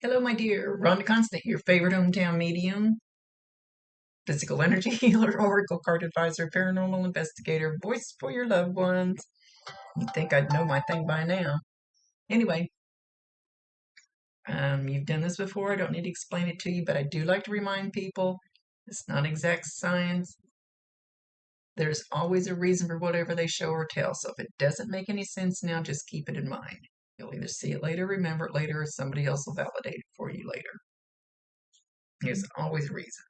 Hello, my dear. Rhonda Constant, your favorite hometown medium, physical energy healer, oracle card advisor, paranormal investigator, voice for your loved ones. You'd think I'd know my thing by now. Anyway, you've done this before. I don't need to explain it to you, but I do like to remind people it's not exact science. There's always a reason for whatever they show or tell. So if it doesn't make any sense now, just keep it in mind. You'll either see it later, remember it later, or somebody else will validate it for you later. There's always a reason.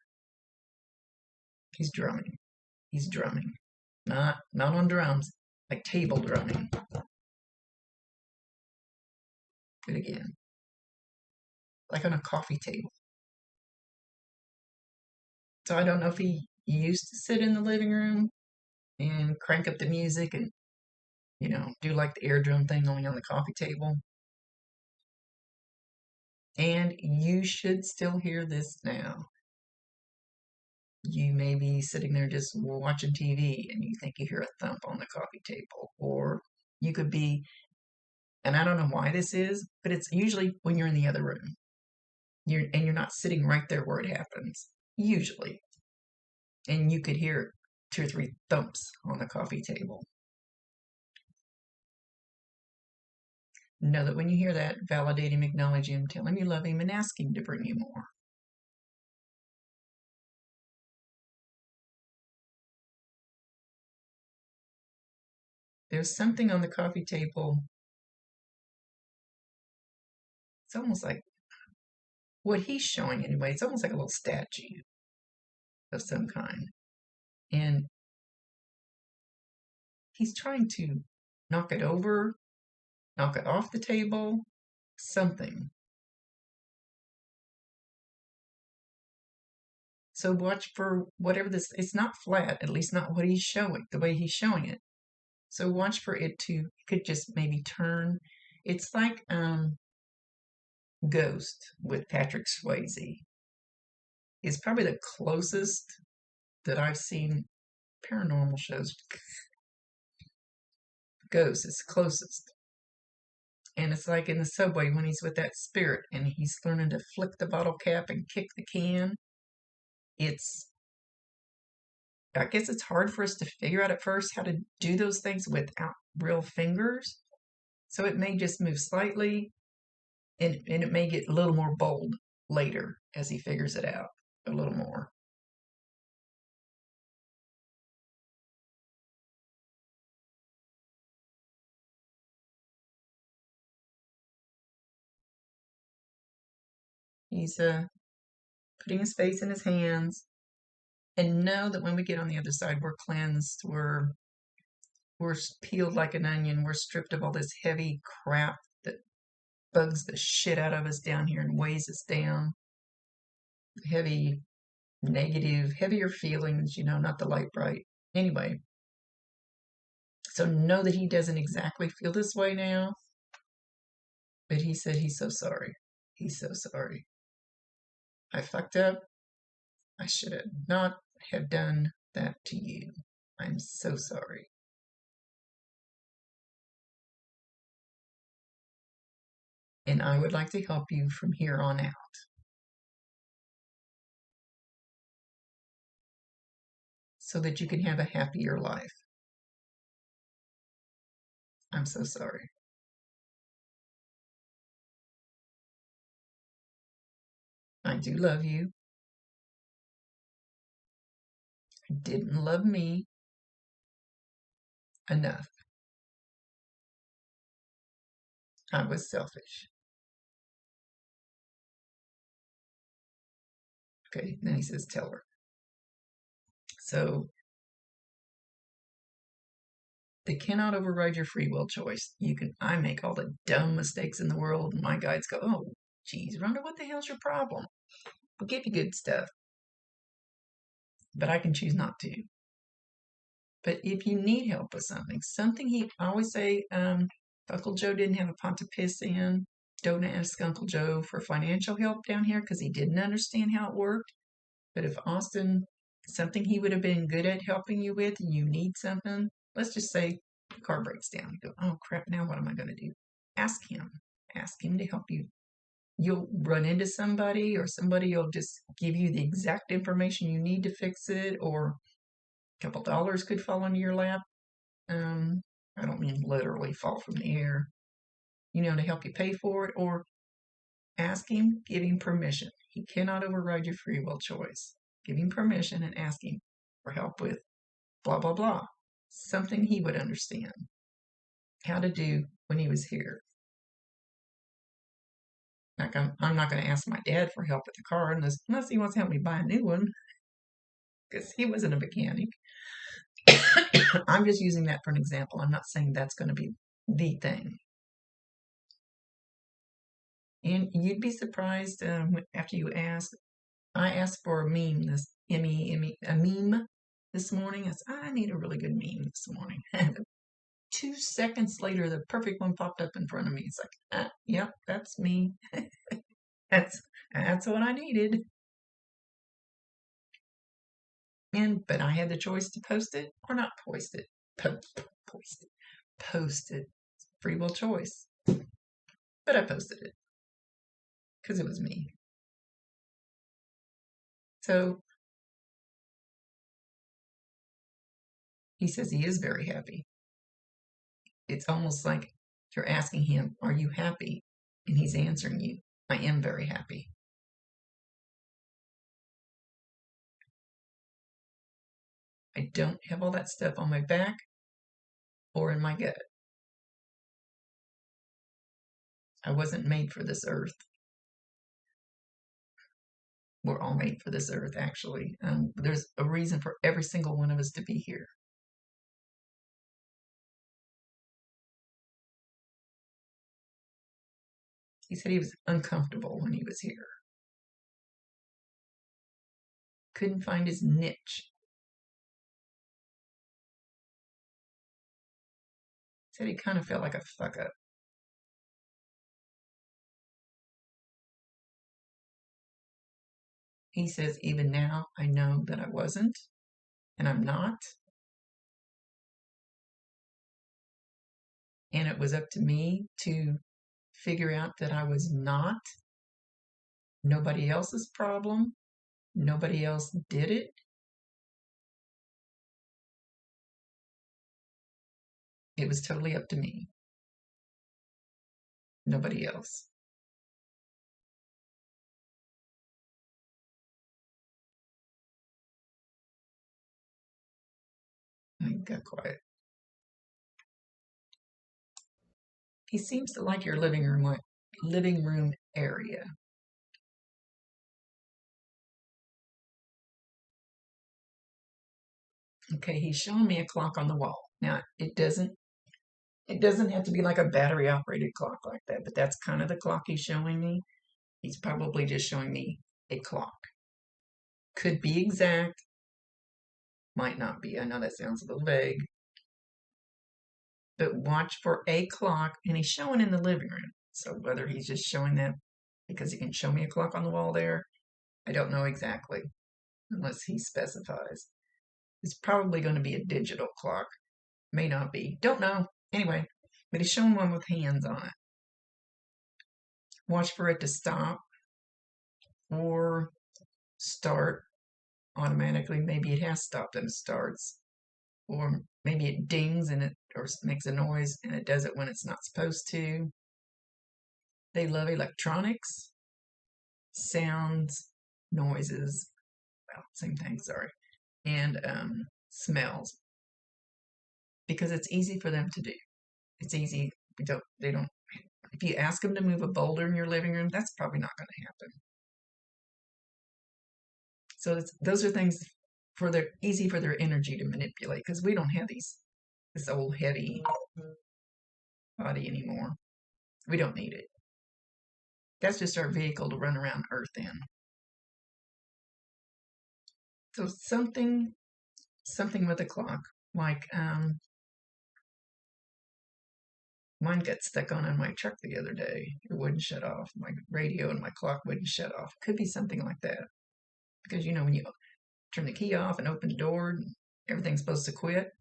He's drumming. He's drumming. Not on drums, like table drumming. Good again. Like on a coffee table. So I don't know if he used to sit in the living room and crank up the music and, do like the air drum thing only on the coffee table. And you should still hear this now. You may be sitting there just watching TV and you think you hear a thump on the coffee table. Or you could be, and I don't know why this is, but it's usually when you're in the other room. You're not sitting right there where it happens, usually. And you could hear 2 or 3 thumps on the coffee table. Know that when you hear that, validate him, acknowledge him, tell him you love him, and ask him to bring you more. There's something on the coffee table. It's almost like what he's showing anyway. It's almost like a little statue of some kind. And he's trying to knock it over, knock it off the table, something. So watch for whatever this, it's not flat, at least not what he's showing, the way he's showing it. So watch for it to, could just maybe turn. It's like Ghost with Patrick Swayze is probably the closest that I've seen paranormal shows. Ghost is the closest. And it's like in the subway when he's with that spirit and he's learning to flick the bottle cap and kick the can. I guess it's hard for us to figure out at first how to do those things without real fingers. So it may just move slightly and it may get a little more bold later as he figures it out a little more. He's putting his face in his hands, and know that when we get on the other side, we're cleansed, we're peeled like an onion, we're stripped of all this heavy crap that bugs the shit out of us down here and weighs us down. Heavy, negative, heavier feelings, not the light bright. Anyway, so know that he doesn't exactly feel this way now, but he said he's so sorry. He's so sorry. I fucked up. I should have not have done that to you. I'm so sorry. And I would like to help you from here on out so that you can have a happier life. I'm so sorry. I do love you. I didn't love me enough. I was selfish. Okay, then he says, tell her. So they cannot override your free will choice. I make all the dumb mistakes in the world, and my guides go, oh, geez, Rhonda, what the hell's your problem? We'll give you good stuff, but I can choose not to. But if you need help with something I always say, if Uncle Joe didn't have a pot to piss in, don't ask Uncle Joe for financial help down here because he didn't understand how it worked. But if Austin, something he would have been good at helping you with, and you need something, let's just say the car breaks down. You go, oh crap, now what am I going to do? Ask him. Ask him to help you you'll run into somebody, or somebody will just give you the exact information you need to fix it, or a couple dollars could fall into your lap. I don't mean literally fall from the air, to help you pay for it, or ask him, give him permission. He cannot override your free will choice. Give him permission and ask him for help with blah, blah, blah. Something he would understand how to do when he was here. Like, I'm not going to ask my dad for help with the car unless he wants to help me buy a new one, because he wasn't a mechanic. I'm just using that for an example. I'm not saying that's going to be the thing. And you'd be surprised after you ask. I asked for a meme a meme this morning. I said, I need a really good meme this morning. 2 seconds later, the perfect one popped up in front of me. It's like, yep, that's me. that's what I needed. But I had the choice to post it or not post it. Post it. Free will choice. But I posted it because it was me. So he says he is very happy. It's almost like you're asking him, are you happy? And he's answering you, I am very happy. I don't have all that stuff on my back or in my gut. I wasn't made for this earth. We're all made for this earth, actually. There's a reason for every single one of us to be here. He said he was uncomfortable when he was here. Couldn't find his niche. Said he kind of felt like a fuck up. He says, even now, I know that I wasn't, and I'm not. And it was up to me to figure out that I was not. Nobody else's problem. Nobody else did it. It was totally up to me. Nobody else. I got quiet. He seems to like your living room area. Okay, he's showing me a clock on the wall. Now, it doesn't have to be like a battery operated clock like that, but that's kind of the clock he's showing me. He's probably just showing me a clock. Could be exact, might not be. I know that sounds a little vague. But watch for a clock, and he's showing in the living room. So whether he's just showing that because he can show me a clock on the wall there, I don't know exactly, unless he specifies. It's probably going to be a digital clock. May not be. Don't know. Anyway, but he's showing one with hands on it. Watch for it to stop or start automatically. Maybe it has stopped and it starts. Or maybe it dings and it or makes a noise and it does it when it's not supposed to. They love electronics, sounds, noises, well, same thing, sorry, and smells. Because it's easy for them to do. It's easy. They don't, if you ask them to move a boulder in your living room, that's probably not going to happen. So those are things easy for their energy to manipulate, because we don't have this old heavy body anymore. We don't need it. That's just our vehicle to run around Earth in. So something with a clock, like mine got stuck on in my truck the other day. It wouldn't shut off. My radio and my clock wouldn't shut off. Could be something like that. Because when you turn the key off and open the door, and everything's supposed to quit,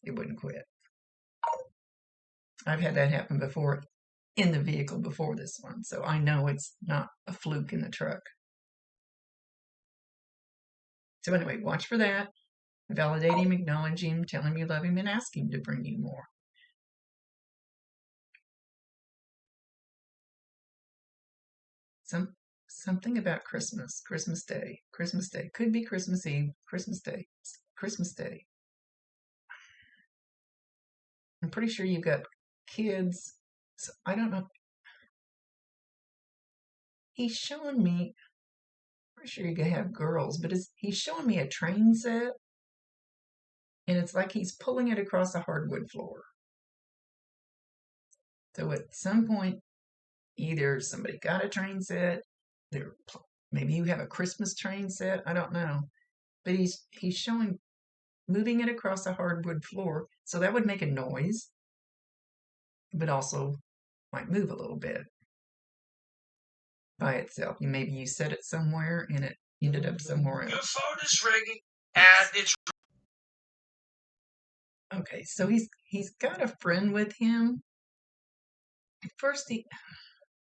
it wouldn't quit. I've had that happen before. in the vehicle before this one, so I know it's not a fluke in the truck. So anyway, watch for that. Validate him, acknowledge him, tell him you love him, and ask him to bring you more. Something about Christmas, Christmas Day, Christmas Day. Could be Christmas Eve, Christmas Day, Christmas Day. I'm pretty sure you've got kids, so I don't know. He's showing me, pretty sure you could have girls, but he's showing me a train set, and it's like he's pulling it across a hardwood floor. So at some point, either somebody got a train set, maybe you have a Christmas train set, I don't know. But he's showing moving it across a hardwood floor, so that would make a noise, but also might move a little bit by itself. Maybe you set it somewhere and it ended up somewhere else. Your phone is ringing, and it's okay. So he's got a friend with him. At first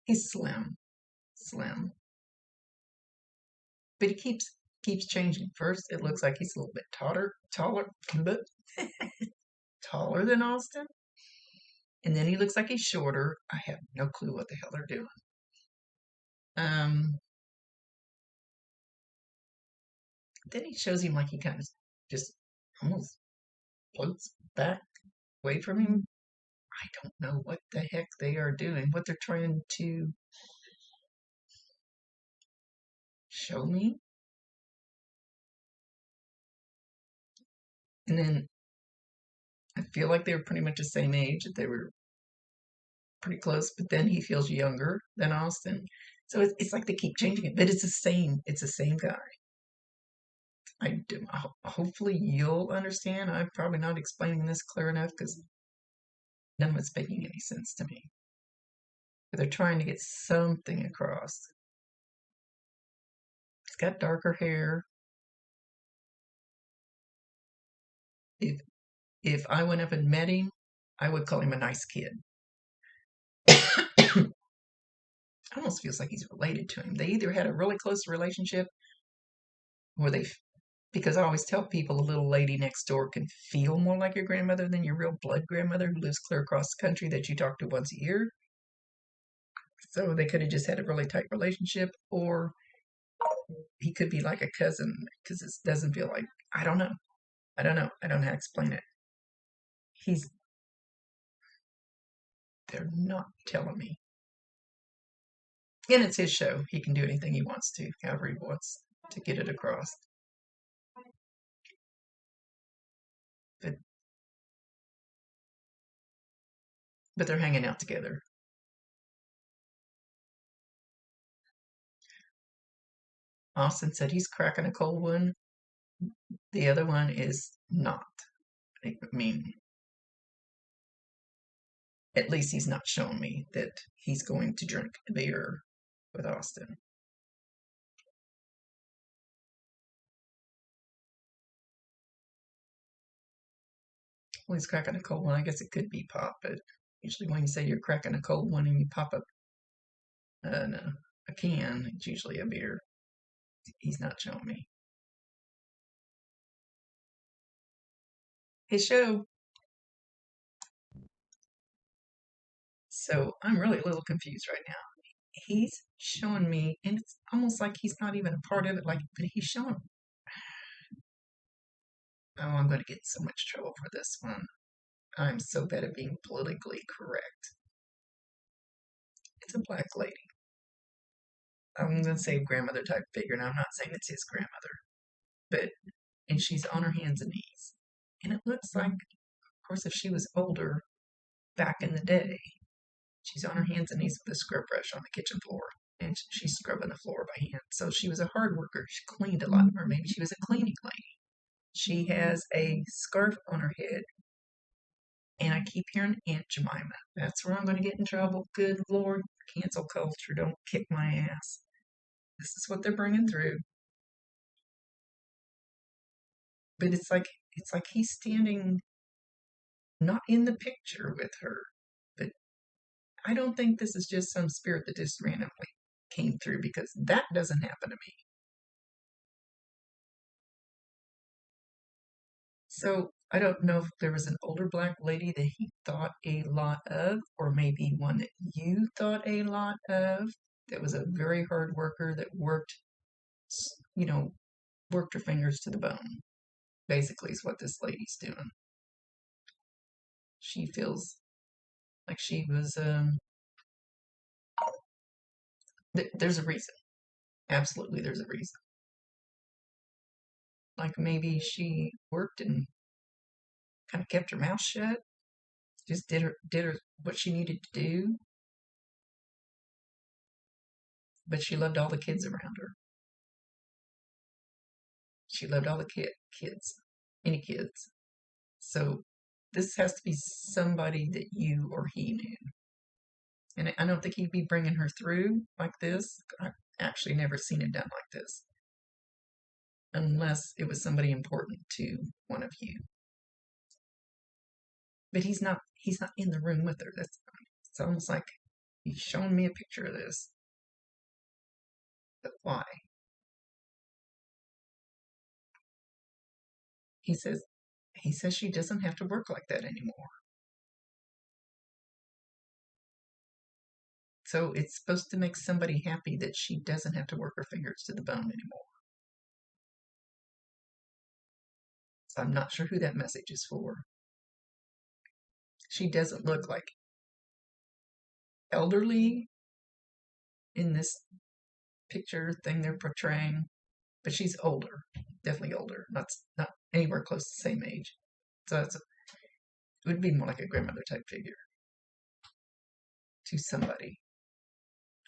he's slim, but he keeps changing. First, it looks like he's a little bit taller than Austin, and then he looks like he's shorter. I have no clue what the hell they're doing. Then he shows him like he kind of just almost floats back away from him. I don't know what the heck they are doing, what they're trying to show me. And then I feel like they were pretty much the same age, that they were pretty close, but then he feels younger than Austin. So it's like they keep changing it, but it's the same guy. Hopefully you'll understand. I'm probably not explaining this clear enough because none of it's making any sense to me. But they're trying to get something across. He's got darker hair. If I went up and met him, I would call him a nice kid. Almost feels like he's related to him. They either had a really close relationship, or because I always tell people a little lady next door can feel more like your grandmother than your real blood grandmother who lives clear across the country that you talk to once a year. So they could have just had a really tight relationship, or he could be like a cousin because it doesn't feel like, I don't know. I don't know how to explain it. They're not telling me. And it's his show. He can do anything he wants to, however he wants to get it across. But they're hanging out together. Austin said he's cracking a cold one. The other one is not. I mean, at least he's not showing me that he's going to drink a beer with Austin. Well, he's cracking a cold one. I guess it could be pop, but usually when you say you're cracking a cold one and you pop up a can, it's usually a beer. He's not showing me. His show. So I'm really a little confused right now. He's showing me, and it's almost like he's not even a part of it, but he's showing. Oh, I'm going to get so much trouble for this one. I'm so bad at being politically correct. It's a black lady. I'm going to say grandmother type figure. Now, I'm not saying it's his grandmother, and she's on her hands and knees. And it looks like, of course, if she was older back in the day, she's on her hands and knees with a scrub brush on the kitchen floor, and she's scrubbing the floor by hand. So she was a hard worker. She cleaned a lot, or maybe she was a cleaning lady. She has a scarf on her head, and I keep hearing Aunt Jemima. That's where I'm going to get in trouble. Good Lord, cancel culture, don't kick my ass. This is what they're bringing through. But it's like he's standing not in the picture with her, but I don't think this is just some spirit that just randomly came through, because that doesn't happen to me. So I don't know if there was an older black lady that he thought a lot of, or maybe one that you thought a lot of, that was a very hard worker that worked, you know, worked her fingers to the bone. Basically, is what this lady's doing. She feels like she was, there's a reason. Absolutely, there's a reason. Like maybe she worked and kind of kept her mouth shut, just did her what she needed to do, but she loved all the kids around her. She loved all the kids, any kids. So this has to be somebody that you or he knew. And I don't think he'd be bringing her through like this. I've actually never seen it done like this, unless it was somebody important to one of you. But he's not in the room with her. It's almost like he's showing me a picture of this. But why? He says she doesn't have to work like that anymore. So it's supposed to make somebody happy that she doesn't have to work her fingers to the bone anymore. So I'm not sure who that message is for. She doesn't look like elderly in this picture thing they're portraying, but she's older, definitely older, not anywhere close to the same age. So it would be more like a grandmother type figure to somebody,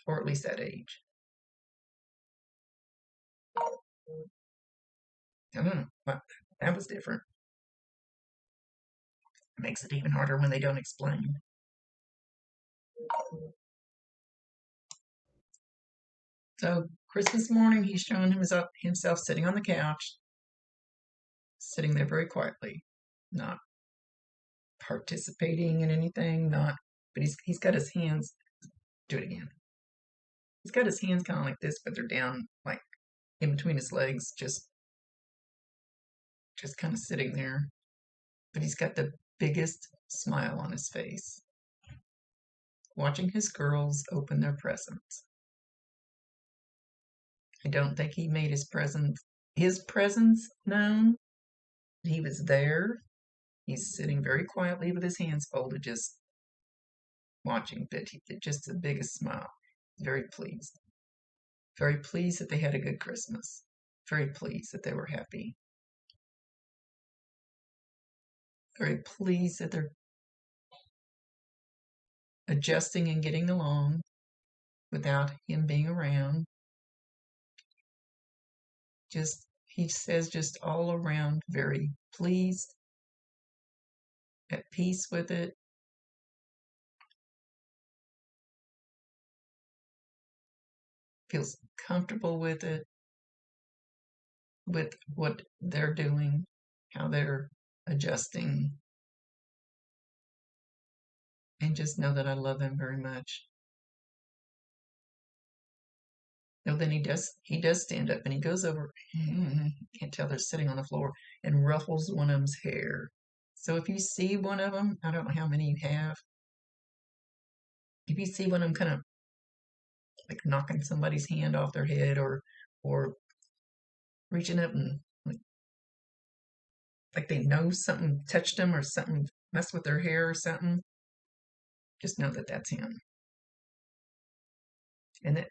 or at least that age. I don't know. Well, that was different. It makes it even harder when they don't explain. So Christmas morning, he's showing himself sitting on the couch, sitting there very quietly, not participating in anything, not. But he's got his hands. Do it again. He's got his hands kind of like this, but they're down like in between his legs, just kind of sitting there. But he's got the biggest smile on his face, watching his girls open their presents. I don't think he made his presence known. He was there. He's sitting very quietly with his hands folded, just watching, but just the biggest smile. Very pleased. Very pleased that they had a good Christmas. Very pleased that they were happy. Very pleased that they're adjusting and getting along without him being around. He says, just all around very pleased, at peace with it. Feels comfortable with it, with what they're doing, how they're adjusting. And just know that I love them very much. No, then he does stand up and he goes over, can't tell they're sitting on the floor, and ruffles one of them's hair. So if you see one of them, I don't know how many you have, if you see one of them kind of like knocking somebody's hand off their head, or reaching up and like they know something touched them or something messed with their hair or something, just know that that's him. And that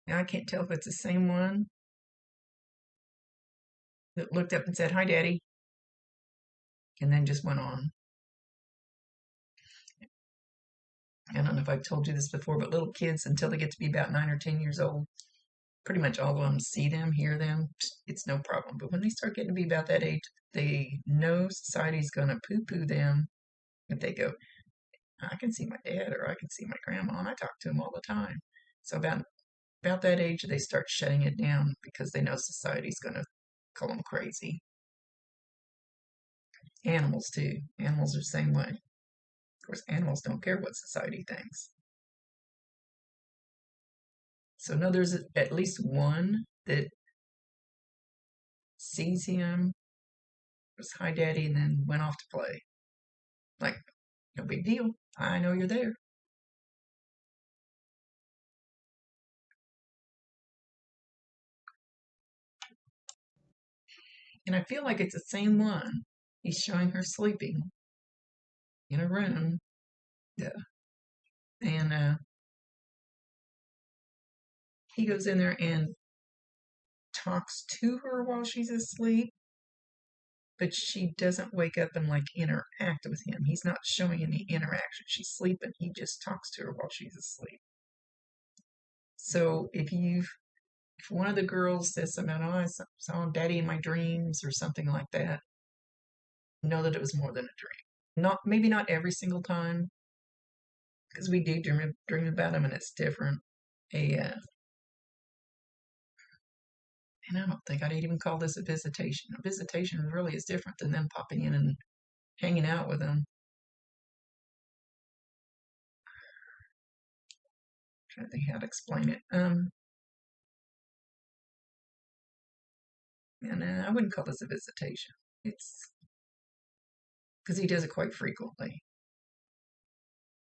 now I can't tell if it's the same one that looked up and said, "Hi, Daddy," and then just went on. I don't know if I've told you this before, but little kids, until they get to be about 9 or 10 years old, pretty much all of them see them, hear them, it's no problem. But when they start getting to be about that age, they know society's going to poo-poo them if they go, "I can see my dad," or "I can see my grandma, and I talk to them all the time." So about that age, they start shutting it down because they know society's going to call them crazy. Animals too. Animals are the same way. Of course, animals don't care what society thinks. So no, there's at least one that sees him, goes, "Hi, Daddy," and then went off to play. Like, no big deal. I know you're there. And I feel like it's the same one. He's showing her sleeping in a room. Yeah. And he goes in there and talks to her while she's asleep, but she doesn't wake up and like interact with him. He's not showing any interaction. She's sleeping. He just talks to her while she's asleep. So if one of the girls says something, "Oh, I saw Daddy in my dreams," or something like that, know that it was more than a dream. Not maybe not every single time, because we do dream about him, and it's different. And I don't think I'd even call this a visitation. A visitation really is different than them popping in and hanging out with them. Trying to think how to explain it. And I wouldn't call this a visitation. It's because he does it quite frequently.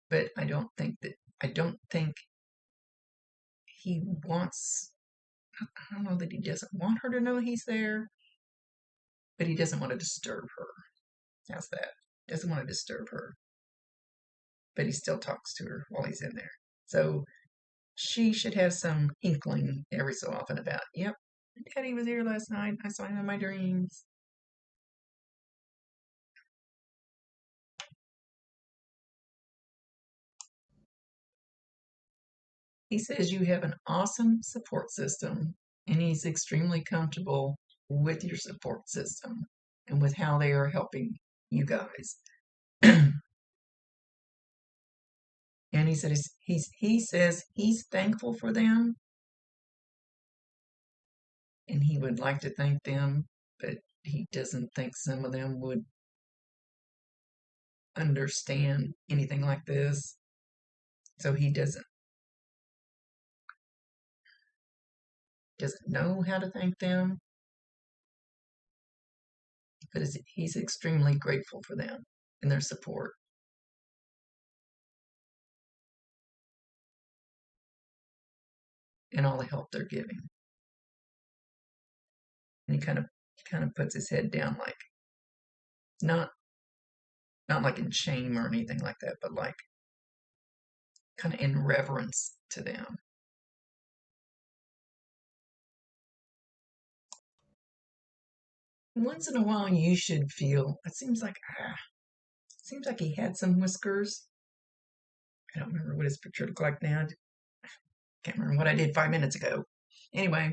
But I don't think he wants. I don't know that he doesn't want her to know he's there, but he doesn't want to disturb her. How's that? Doesn't want to disturb her, but he still talks to her while he's in there. So she should have some inkling every so often about, yep, Daddy was here last night. I saw him in my dreams. He says you have an awesome support system, and he's extremely comfortable with your support system and with how they are helping you guys. And he says he says he's thankful for them, and he would like to thank them, but he doesn't think some of them would understand anything like this. So he doesn't know how to thank them, but he's extremely grateful for them and their support and all the help they're giving. And he kind of puts his head down, like not not like in shame or anything like that, but like kind of in reverence to them. Once in a while, you should feel. It seems like he had some whiskers. I don't remember what his picture looked like now. Can't remember what I did 5 minutes ago. Anyway,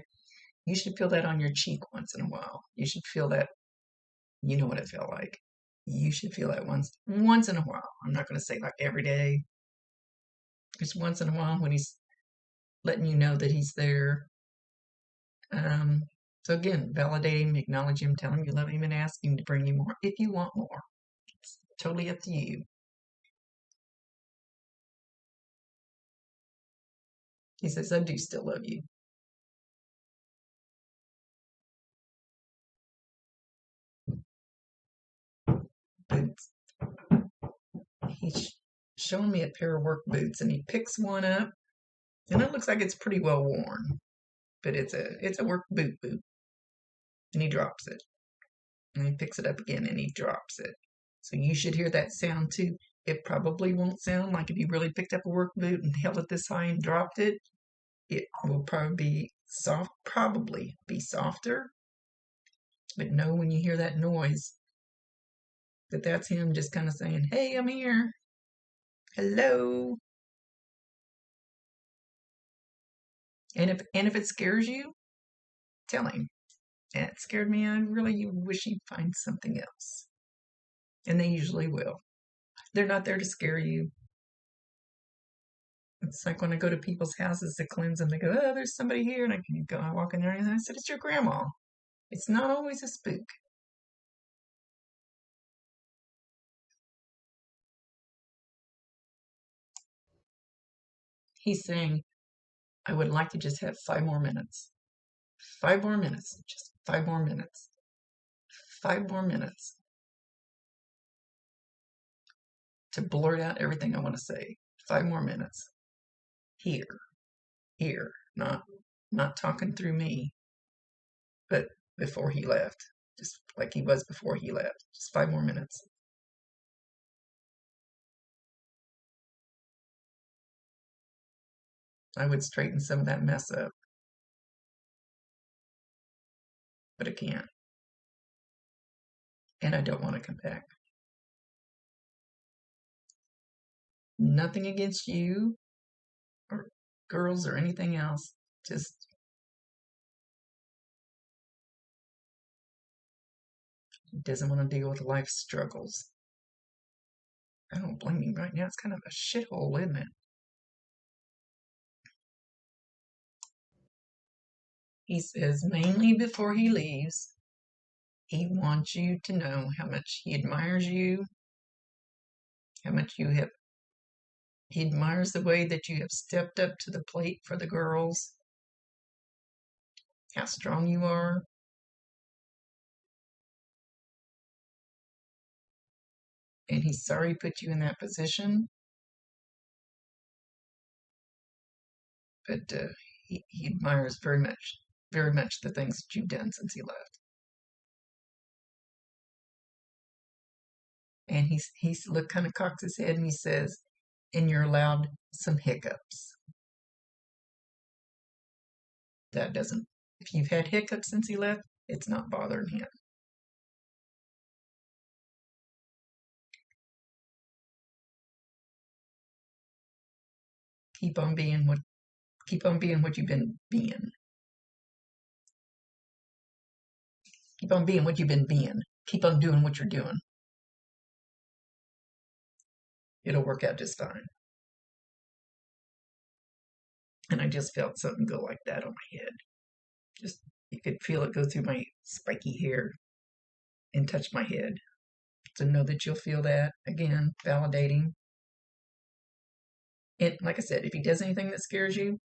you should feel that on your cheek once in a while. You should feel that. You know what it felt like. You should feel that once in a while. I'm not going to say like every day. Just once in a while when he's letting you know that he's there. Um, so again, validate him, acknowledge him, tell him you love him, and ask him to bring you more if you want more. It's totally up to you. He says, "I do still love you." Boots. He's showing me a pair of work boots, and he picks one up, and it looks like it's pretty well worn, but it's a work boot, and he drops it, and he picks it up again, and he drops it. So you should hear that sound too. It probably won't sound like if you really picked up a work boot and held it this high and dropped it. It will probably be softer, but know when you hear that noise that that's him just kind of saying, "Hey, I'm here. Hello." And if it scares you, tell him. And it scared me. I really wish he'd find something else. And they usually will. They're not there to scare you. It's like when I go to people's houses to cleanse them, they go, "Oh, there's somebody here," and I walk in there, and I said, "It's your grandma." It's not always a spook. He's saying, I would like to just have 5 more minutes. 5 more minutes. Just 5 more minutes. 5 more minutes to blurt out everything I want to say. 5 more minutes. Here. Here. Not talking through me, but before he left. Just like he was before he left. Just 5 more minutes. I would straighten some of that mess up, but I can't. And I don't want to come back. Nothing against you or girls or anything else. Just doesn't want to deal with life's struggles. I don't blame you right now. It's kind of a shithole, isn't it? He says mainly before he leaves, he wants you to know how much he admires you, how much you have. He admires the way that you have stepped up to the plate for the girls, how strong you are. And he's sorry he put you in that position, but he admires very much the things that you've done since he left. And he's look kind of cocks his head and he says, and you're allowed some hiccups. That doesn't, if you've had hiccups since he left, it's not bothering him. Keep on being what you've been being. Keep on being what you've been being. Keep on doing what you're doing. It'll work out just fine. And I just felt something go like that on my head. Just, you could feel it go through my spiky hair and touch my head. To know that you'll feel that, again, validating. And like I said, if he does anything that scares you,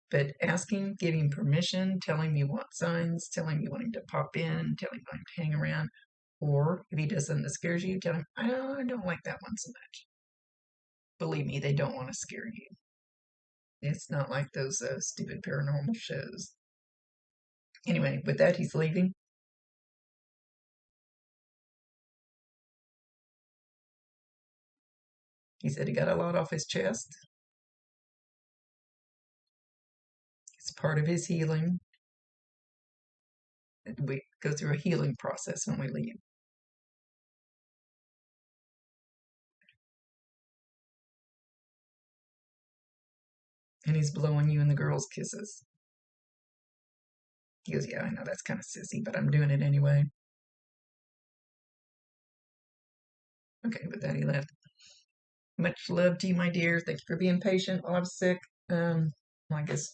but asking, giving permission, telling him you want signs, telling him you want him to pop in, telling him you want him to hang around, or if he does something that scares you, tell him, I don't like that one so much. Believe me, they don't want to scare you. It's not like those stupid paranormal shows. Anyway, with that, he's leaving. He said he got a lot off his chest. It's part of his healing. We go through a healing process when we leave. And he's blowing you and the girls kisses. He goes, yeah, I know that's kind of sissy, but I'm doing it anyway. Okay, with that, he left. Much love to you, my dear. Thank you for being patient while I was sick. I guess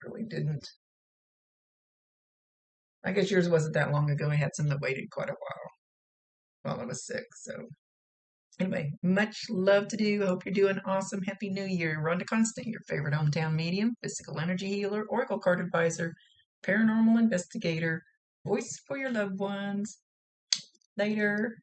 really didn't. I guess yours wasn't that long ago. I had some that waited quite a while I was sick. So anyway, much love to you. I hope you're doing awesome. Happy New Year. Rhonda Constant, your favorite hometown medium, physical energy healer, oracle card advisor, paranormal investigator, voice for your loved ones. Later.